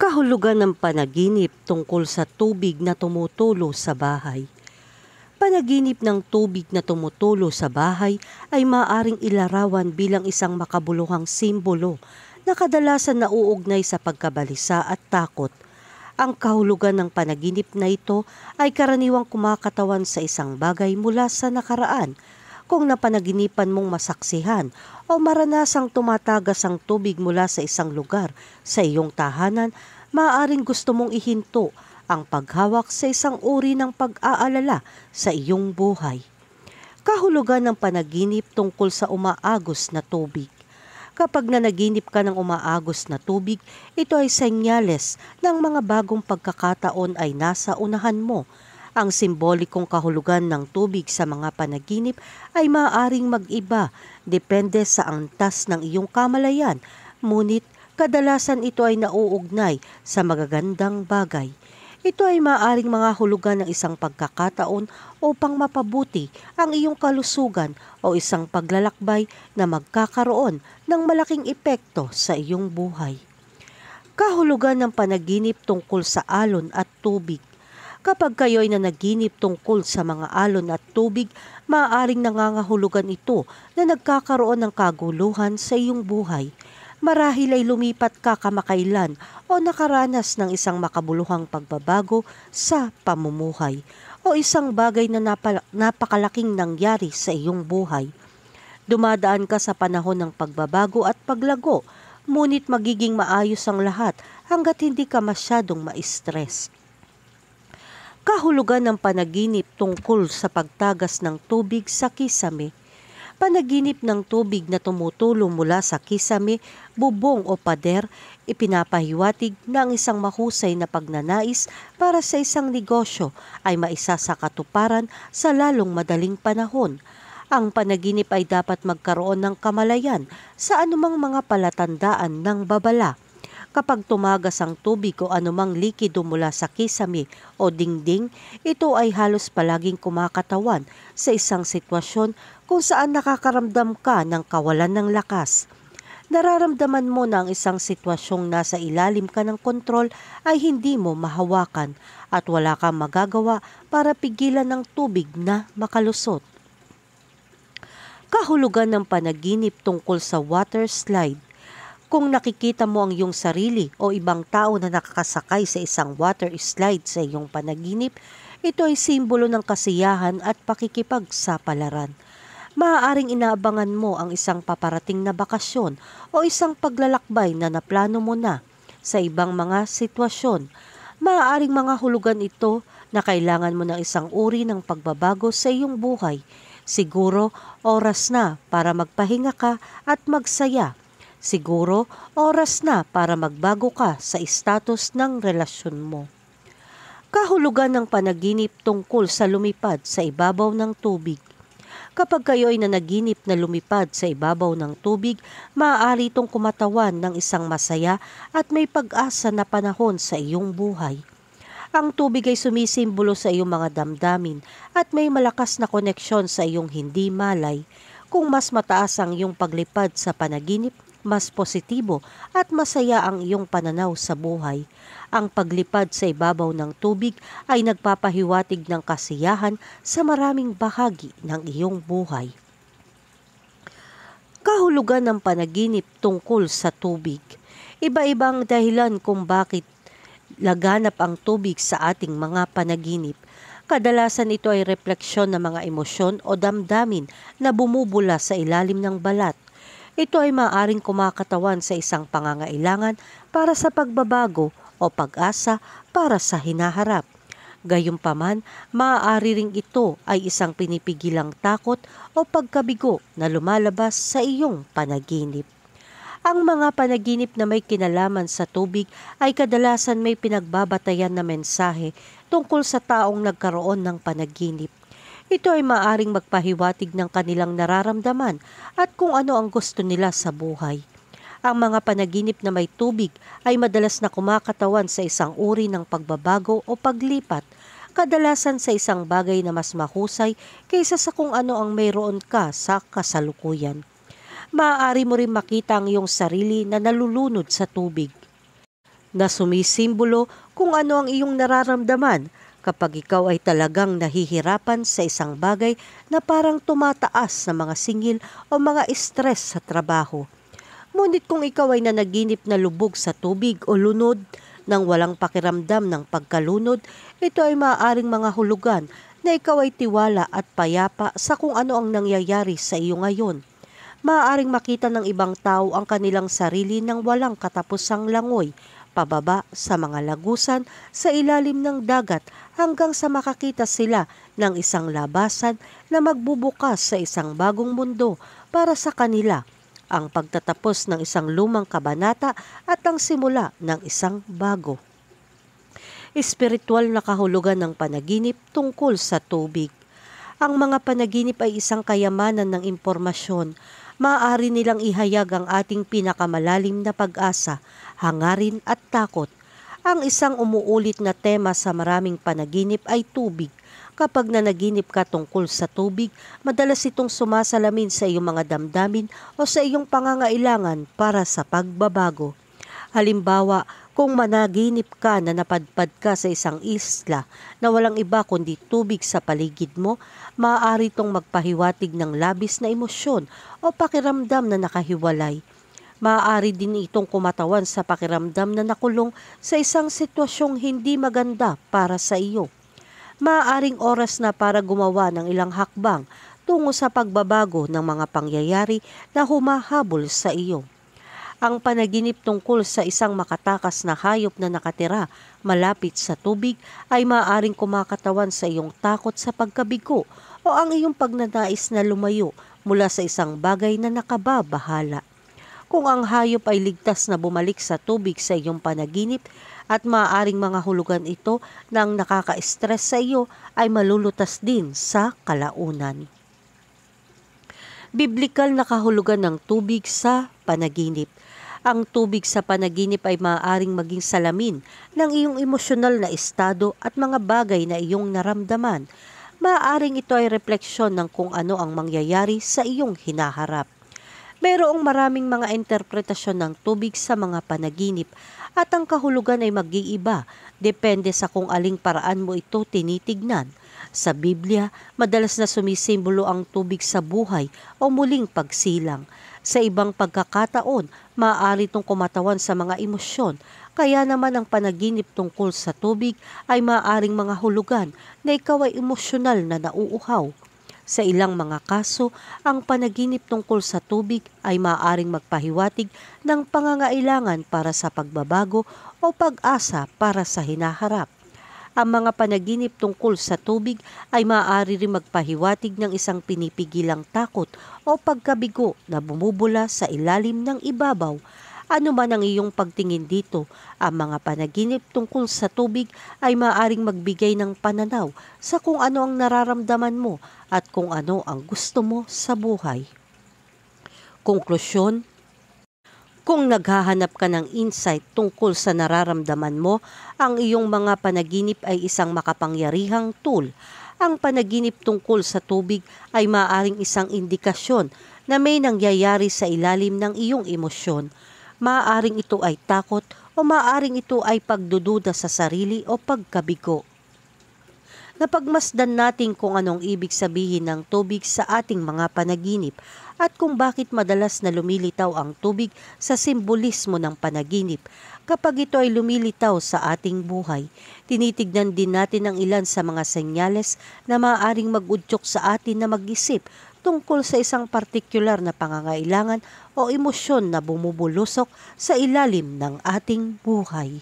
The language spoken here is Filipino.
Kahulugan ng panaginip tungkol sa tubig na tumutulo sa bahay. Panaginip ng tubig na tumutulo sa bahay ay maaaring ilarawan bilang isang makabuluhang simbolo na kadalasan nauugnay sa pagkabalisa at takot. Ang kahulugan ng panaginip na ito ay karaniwang kumakatawan sa isang bagay mula sa nakaraan. Kung napanaginipan mong masaksihan o maranasang tumatagas ang tubig mula sa isang lugar sa iyong tahanan, maaaring gusto mong ihinto ang paghawak sa isang uri ng pag-aalala sa iyong buhay. Kahulugan ng panaginip tungkol sa umaagos na tubig. Kapag nanaginip ka ng umaagos na tubig, ito ay senyales ng mga bagong pagkakataon ay nasa unahan mo. Ang simbolikong kahulugan ng tubig sa mga panaginip ay maaaring mag-iba depende sa antas ng iyong kamalayan, ngunit kadalasan ito ay nauugnay sa magagandang bagay. Ito ay maaaring mga hulugan ng isang pagkakataon upang mapabuti ang iyong kalusugan o isang paglalakbay na magkakaroon ng malaking epekto sa iyong buhay. Kahulugan ng panaginip tungkol sa alon at tubig. Kapag kayo ay nanaginip tungkol sa mga alon at tubig, maaaring nangangahulugan ito na nagkakaroon ng kaguluhan sa iyong buhay. Marahil ay lumipat ka kamakailan o nakaranas ng isang makabuluhang pagbabago sa pamumuhay o isang bagay na napakalaking nangyari sa iyong buhay. Dumadaan ka sa panahon ng pagbabago at paglago, ngunit magiging maayos ang lahat hanggat hindi ka masyadong ma-stress. Kahulugan ng panaginip tungkol sa pagtagas ng tubig sa kisame. Panaginip ng tubig na tumutulo mula sa kisame, bubong o pader, ipinapahiwatig na ang isang mahusay na pagnanais para sa isang negosyo ay maisa sa katuparan sa lalong madaling panahon. Ang panaginip ay dapat magkaroon ng kamalayan sa anumang mga palatandaan ng babala. Kapag tumagas ang tubig o anumang likido mula sa kisame o dingding, ito ay halos palaging kumakatawan sa isang sitwasyon kung saan nakakaramdam ka ng kawalan ng lakas. Nararamdaman mo na ang isang sitwasyong nasa ilalim ka ng kontrol ay hindi mo mahawakan at wala kang magagawa para pigilan ng tubig na makalusot. Kahulugan ng panaginip tungkol sa water slide. Kung nakikita mo ang iyong sarili o ibang tao na nakakasakay sa isang water slide sa iyong panaginip, ito ay simbolo ng kasiyahan at pakikipagsapalaran. Maaaring inaabangan mo ang isang paparating na bakasyon o isang paglalakbay na naplano mo na sa ibang mga sitwasyon. Maaaring mga hulugan ito na kailangan mo ng isang uri ng pagbabago sa iyong buhay. Siguro, oras na para magpahinga ka at magsaya. Siguro, oras na para magbago ka sa status ng relasyon mo. Kahulugan ng panaginip tungkol sa lumipad sa ibabaw ng tubig. Kapag kayo ay nanaginip na lumipad sa ibabaw ng tubig, maaari itong kumatawan ng isang masaya at may pag-asa na panahon sa iyong buhay. Ang tubig ay sumisimbolo sa iyong mga damdamin at may malakas na koneksyon sa iyong hindi malay. Kung mas mataas ang iyong paglipad sa panaginip, mas positibo at masaya ang iyong pananaw sa buhay. Ang paglipad sa ibabaw ng tubig ay nagpapahiwatig ng kasiyahan sa maraming bahagi ng iyong buhay. Kahulugan ng panaginip tungkol sa tubig. Iba-ibang dahilan kung bakit laganap ang tubig sa ating mga panaginip. Kadalasan ito ay refleksyon ng mga emosyon o damdamin na bumubula sa ilalim ng balat. Ito ay maaaring kumakatawan sa isang pangangailangan para sa pagbabago o pag-asa para sa hinaharap. Gayunpaman, maaari ring ito ay isang pinipigilang takot o pagkabigo na lumalabas sa iyong panaginip. Ang mga panaginip na may kinalaman sa tubig ay kadalasan may pinagbabatayan na mensahe tungkol sa taong nagkaroon ng panaginip. Ito ay maaaring magpahiwatig ng kanilang nararamdaman at kung ano ang gusto nila sa buhay. Ang mga panaginip na may tubig ay madalas na kumakatawan sa isang uri ng pagbabago o paglipat, kadalasan sa isang bagay na mas mahusay kaysa sa kung ano ang mayroon ka sa kasalukuyan. Maaari mo rin makita ang iyong sarili na nalulunod sa tubig. na sumisimbolo kung ano ang iyong nararamdaman kapag ikaw ay talagang nahihirapan sa isang bagay na parang tumataas na mga singil o mga stress sa trabaho. Ngunit kung ikaw ay nanaginip na lubog sa tubig o lunod nang walang pakiramdam ng pagkalunod, ito ay maaaring mga hulugan na ikaw ay tiwala at payapa sa kung ano ang nangyayari sa iyo ngayon. Maaaring makita ng ibang tao ang kanilang sarili nang walang katapusang langoy, pababa sa mga lagusan sa ilalim ng dagat hanggang sa makakita sila ng isang labasan na magbubukas sa isang bagong mundo para sa kanila, ang pagtatapos ng isang lumang kabanata at ang simula ng isang bago. Espiritual na kahulugan ng panaginip tungkol sa tubig. Ang mga panaginip ay isang kayamanan ng impormasyon. Maaari nilang ihayag ang ating pinakamalalim na pag-asa, hangarin at takot. Ang isang umuulit na tema sa maraming panaginip ay tubig. Kapag nanaginip ka tungkol sa tubig, madalas itong sumasalamin sa iyong mga damdamin o sa iyong pangangailangan para sa pagbabago. Halimbawa, kung managinip ka na napadpad ka sa isang isla na walang iba kundi tubig sa paligid mo, maaari itong magpahiwatig ng labis na emosyon o pakiramdam na nakahiwalay. Maaari din itong kumatawan sa pakiramdam na nakulong sa isang sitwasyong hindi maganda para sa iyo. Maaaring oras na para gumawa ng ilang hakbang tungo sa pagbabago ng mga pangyayari na humahabol sa iyo. Ang panaginip tungkol sa isang makatakas na hayop na nakatira malapit sa tubig ay maaaring kumakatawan sa iyong takot sa pagkabigo o ang iyong pagnanais na lumayo mula sa isang bagay na nakababahala. Kung ang hayop ay ligtas na bumalik sa tubig sa iyong panaginip at maaaring mga hulugan ito ng nakaka-stress sa iyo ay malulutas din sa kalaunan. Biblikal na kahulugan ng tubig sa panaginip. Ang tubig sa panaginip ay maaaring maging salamin ng iyong emosyonal na estado at mga bagay na iyong naramdaman. Maaaring ito ay refleksyon ng kung ano ang mangyayari sa iyong hinaharap. Mayroong maraming mga interpretasyon ng tubig sa mga panaginip at ang kahulugan ay mag-iiba depende sa kung aling paraan mo ito tinitignan. Sa Biblia, madalas na sumisimbolo ang tubig sa buhay o muling pagsilang. Sa ibang pagkakataon, maaari itong kumatawan sa mga emosyon, kaya naman ang panaginip tungkol sa tubig ay maaaring mga hulugan na ikaw ay emosyonal na nauuhaw. Sa ilang mga kaso, ang panaginip tungkol sa tubig ay maaaring magpahiwatig ng pangangailangan para sa pagbabago o pag-asa para sa hinaharap. Ang mga panaginip tungkol sa tubig ay maaari rin magpahiwatig ng isang pinipigilang takot o pagkabigo na bumubula sa ilalim ng ibabaw. Ano man ang iyong pagtingin dito, ang mga panaginip tungkol sa tubig ay maaaring magbigay ng pananaw sa kung ano ang nararamdaman mo at kung ano ang gusto mo sa buhay. Konklusyon: kung naghahanap ka ng insight tungkol sa nararamdaman mo, ang iyong mga panaginip ay isang makapangyarihang tool. Ang panaginip tungkol sa tubig ay maaaring isang indikasyon na may nangyayari sa ilalim ng iyong emosyon. Maaaring ito ay takot o maaaring ito ay pagdududa sa sarili o pagkabigo. Napagmasdan natin kung anong ibig sabihin ng tubig sa ating mga panaginip at kung bakit madalas na lumilitaw ang tubig sa simbolismo ng panaginip. Kapag ito ay lumilitaw sa ating buhay, tinitignan din natin ang ilan sa mga senyales na maaaring mag-udyok sa atin na mag-isip tungkol sa isang partikular na pangangailangan o emosyon na bumubulusok sa ilalim ng ating buhay.